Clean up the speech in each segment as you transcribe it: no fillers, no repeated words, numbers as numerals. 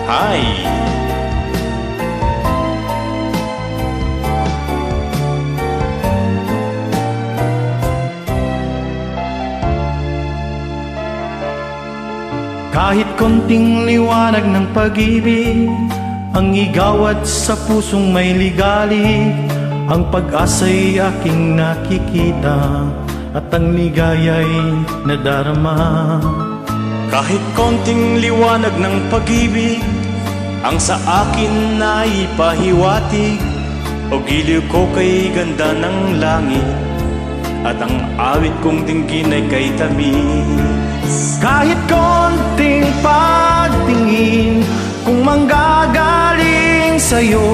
Hi! Kahit konting liwanag ng pag-ibig ang igawad sa pusong may ligalig, ang pag-asa'y aking nakikita at ang ligaya'y nadarama. Kahit konting liwanag ng pag-ibig ang sa akin ay pahiwatig, o giliw ko kay ganda ng langit at ang awit kong dinggin ay kay tamis. Kahit konting pagtingin kung manggagaling sa'yo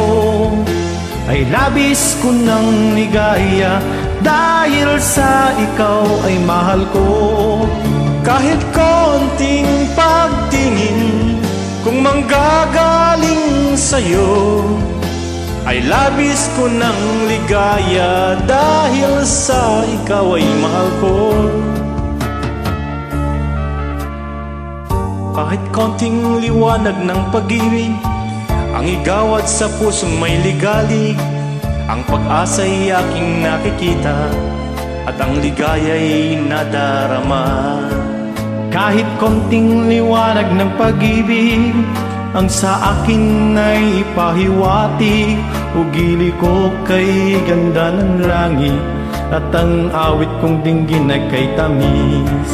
ay labis ko ng ligaya dahil sa ikaw ay mahal ko. Kahit konting pagtingin kung manggagaling sa'yo ay labis ko ng ligaya dahil sa ikaw ay mahal ko. Kahit konting liwanag ng pag-ibig ang igawad sa pusong may ligalig, ang pag-asa'y aking nakikita at ang ligaya'y nadarama. Kahit konting liwanag ng pag-ibig ang sa akin ay pahiwatig, ugili ko kay ganda ng langit at ang awit kong dinggin ay kay tamis.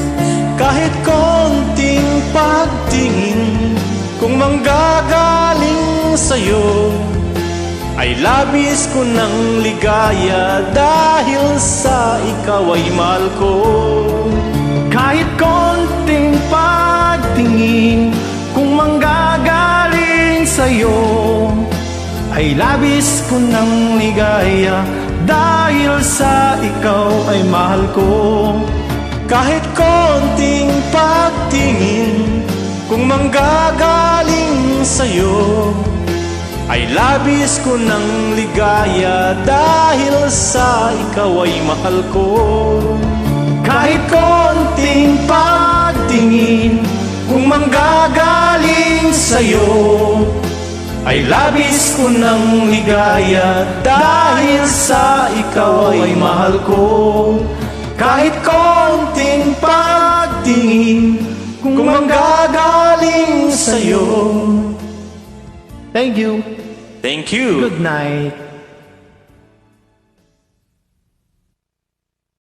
Kahit konting pagtingin kung manggagaling sa'yo ay labis ko ng ligaya dahil sa ikaw ay mahal ko. Kahit konting pagtingin kung manggagaling sa'yo ay labis ko ng ligaya dahil sa ikaw ay mahal ko. Kahit konting pagtingin kung manggagaling sa'yo ay labis ko ng ligaya dahil sa ikaw ay mahal ko. Kahit konting pagtingin kung manggagaling sa'yo ay labis ko ng ligaya dahil sa ikaw ay mahal ko. Kahit konting pagtingin kung manggagaling sa'yo. Thank you. Thank you. Good night.